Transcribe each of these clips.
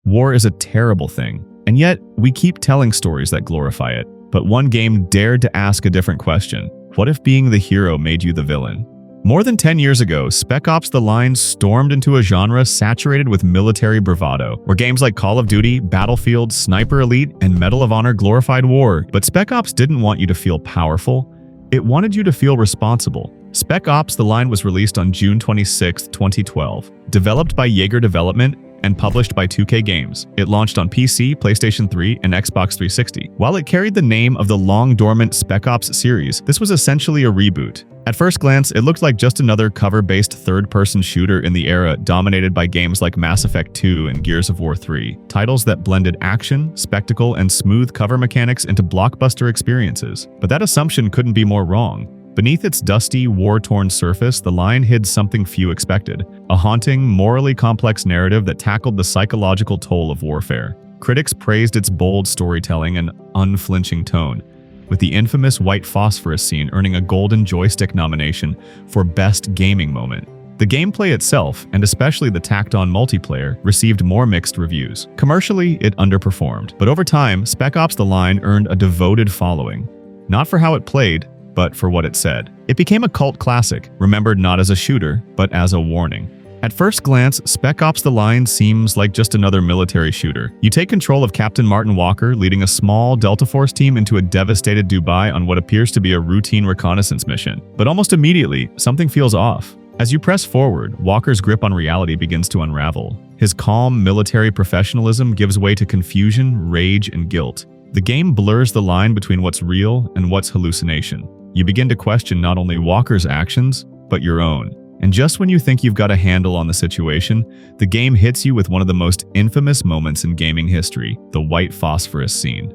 War is a terrible thing, and yet we keep telling stories that glorify it. But one game dared to ask a different question. What if being the hero made you the villain? More than 10 years ago, Spec Ops: The Line stormed into a genre saturated with military bravado, where games like Call of Duty, Battlefield, Sniper Elite, and Medal of Honor glorified war. But Spec Ops didn't want you to feel powerful. It wanted you to feel responsible. Spec Ops: The Line was released on June 26, 2012. Developed by Jaeger Development and published by 2K Games. It launched on PC, PlayStation 3, and Xbox 360. While it carried the name of the long-dormant Spec Ops series, this was essentially a reboot. At first glance, it looked like just another cover-based third-person shooter in the era dominated by games like Mass Effect 2 and Gears of War 3, titles that blended action, spectacle, and smooth cover mechanics into blockbuster experiences. But that assumption couldn't be more wrong. Beneath its dusty, war-torn surface, The Line hid something few expected, a haunting, morally complex narrative that tackled the psychological toll of warfare. Critics praised its bold storytelling and unflinching tone, with the infamous white phosphorus scene earning a Golden Joystick nomination for Best Gaming Moment. The gameplay itself, and especially the tacked-on multiplayer, received more mixed reviews. Commercially, it underperformed, but over time, Spec Ops: The Line earned a devoted following. Not for how it played, but for what it said. It became a cult classic, remembered not as a shooter, but as a warning. At first glance, Spec Ops: The Line seems like just another military shooter. You take control of Captain Martin Walker, leading a small Delta Force team into a devastated Dubai on what appears to be a routine reconnaissance mission. But almost immediately, something feels off. As you press forward, Walker's grip on reality begins to unravel. His calm military professionalism gives way to confusion, rage, and guilt. The game blurs the line between what's real and what's hallucination. You begin to question not only Walker's actions, but your own. And just when you think you've got a handle on the situation, the game hits you with one of the most infamous moments in gaming history, the white phosphorus scene.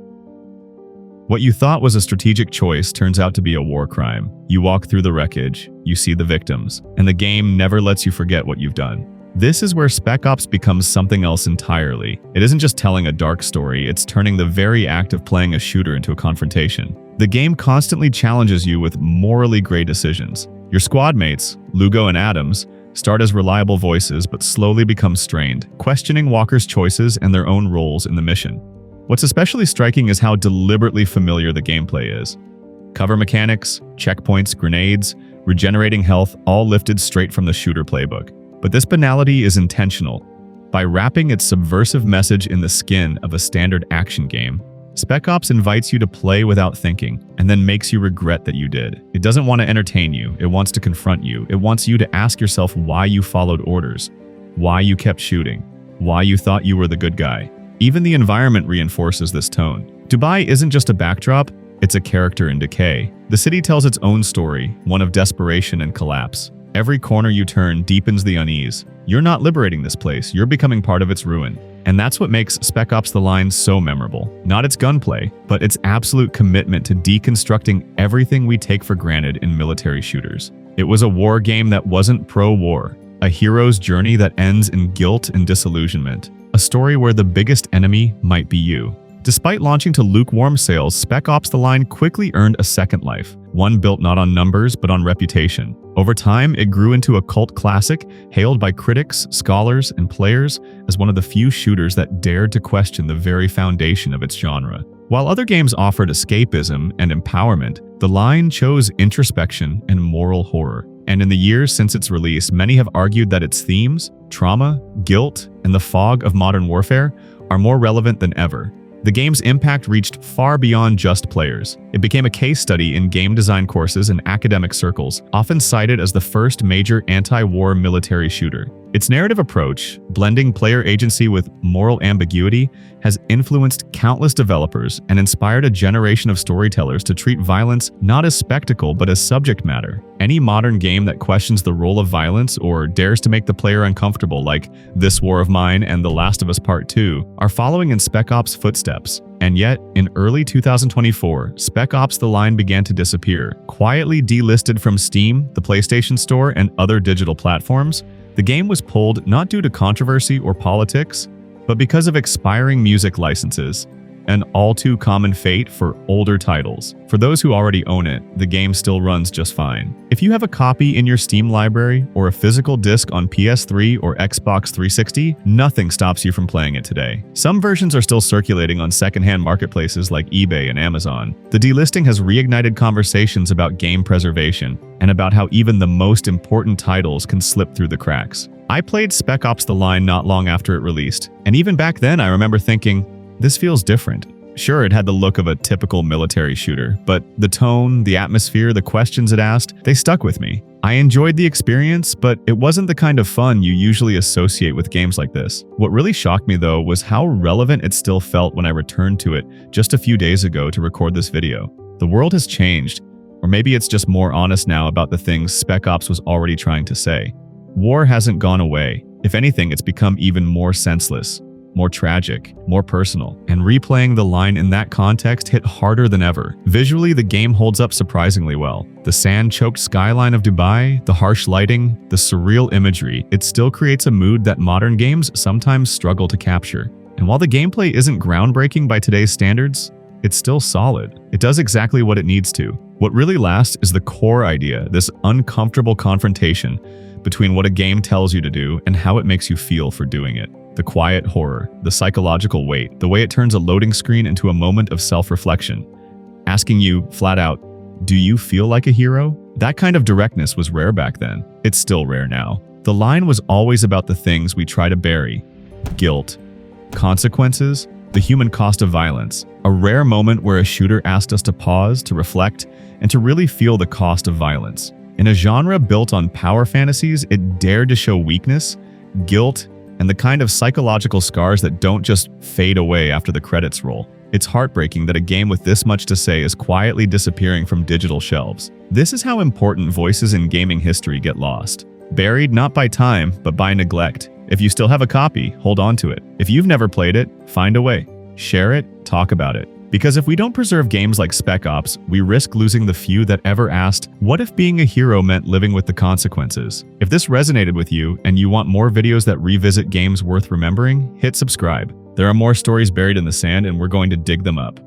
What you thought was a strategic choice turns out to be a war crime. You walk through the wreckage, you see the victims, and the game never lets you forget what you've done. This is where Spec Ops becomes something else entirely. It isn't just telling a dark story, it's turning the very act of playing a shooter into a confrontation. The game constantly challenges you with morally gray decisions. Your squad mates, Lugo and Adams, start as reliable voices but slowly become strained, questioning Walker's choices and their own roles in the mission. What's especially striking is how deliberately familiar the gameplay is. Cover mechanics, checkpoints, grenades, regenerating health, all lifted straight from the shooter playbook. But this banality is intentional. By wrapping its subversive message in the skin of a standard action game, Spec Ops invites you to play without thinking, and then makes you regret that you did. It doesn't want to entertain you, it wants to confront you. It wants you to ask yourself why you followed orders, why you kept shooting, why you thought you were the good guy. Even the environment reinforces this tone. Dubai isn't just a backdrop, it's a character in decay. The city tells its own story, one of desperation and collapse. Every corner you turn deepens the unease. You're not liberating this place, you're becoming part of its ruin. And that's what makes Spec Ops: The Line so memorable. Not its gunplay, but its absolute commitment to deconstructing everything we take for granted in military shooters. It was a war game that wasn't pro-war, a hero's journey that ends in guilt and disillusionment, a story where the biggest enemy might be you. Despite launching to lukewarm sales, Spec Ops: The Line quickly earned a second life, one built not on numbers but on reputation. Over time, it grew into a cult classic, hailed by critics, scholars, and players as one of the few shooters that dared to question the very foundation of its genre. While other games offered escapism and empowerment, The Line chose introspection and moral horror. And in the years since its release, many have argued that its themes, trauma, guilt, and the fog of modern warfare are more relevant than ever. The game's impact reached far beyond just players. It became a case study in game design courses and academic circles, often cited as the first major anti-war military shooter. Its narrative approach, blending player agency with moral ambiguity, has influenced countless developers and inspired a generation of storytellers to treat violence not as spectacle but as subject matter. Any modern game that questions the role of violence or dares to make the player uncomfortable, like This War of Mine and The Last of Us Part 2, are following in Spec Ops' footsteps. And yet, in early 2024, Spec Ops: The Line began to disappear. Quietly delisted from Steam, the PlayStation Store, and other digital platforms, the game was pulled not due to controversy or politics, but because of expiring music licenses. an all-too-common fate for older titles. For those who already own it, the game still runs just fine. If you have a copy in your Steam library or a physical disc on PS3 or Xbox 360, nothing stops you from playing it today. Some versions are still circulating on secondhand marketplaces like eBay and Amazon. The delisting has reignited conversations about game preservation and about how even the most important titles can slip through the cracks. I played Spec Ops: The Line not long after it released, and even back then I remember thinking, this feels different. Sure, it had the look of a typical military shooter, but the tone, the atmosphere, the questions it asked, they stuck with me. I enjoyed the experience, but it wasn't the kind of fun you usually associate with games like this. What really shocked me though was how relevant it still felt when I returned to it just a few days ago to record this video. The world has changed, or maybe it's just more honest now about the things Spec Ops was already trying to say. War hasn't gone away. If anything, it's become even more senseless, more tragic, more personal, and replaying The Line in that context hit harder than ever. Visually, the game holds up surprisingly well. The sand-choked skyline of Dubai, the harsh lighting, the surreal imagery, it still creates a mood that modern games sometimes struggle to capture. And while the gameplay isn't groundbreaking by today's standards, it's still solid. It does exactly what it needs to. What really lasts is the core idea, this uncomfortable confrontation between what a game tells you to do and how it makes you feel for doing it. The quiet horror, the psychological weight, the way it turns a loading screen into a moment of self-reflection, asking you, flat out, do you feel like a hero? That kind of directness was rare back then. It's still rare now. The Line was always about the things we try to bury. Guilt, consequences, the human cost of violence. A rare moment where a shooter asked us to pause, to reflect, and to really feel the cost of violence. In a genre built on power fantasies, it dared to show weakness, guilt, and the kind of psychological scars that don't just fade away after the credits roll. It's heartbreaking that a game with this much to say is quietly disappearing from digital shelves. This is how important voices in gaming history get lost. Buried not by time, but by neglect. If you still have a copy, hold on to it. If you've never played it, find a way. Share it, talk about it. Because if we don't preserve games like Spec Ops, we risk losing the few that ever asked, what if being a hero meant living with the consequences? If this resonated with you and you want more videos that revisit games worth remembering, hit subscribe. There are more stories buried in the sand and we're going to dig them up.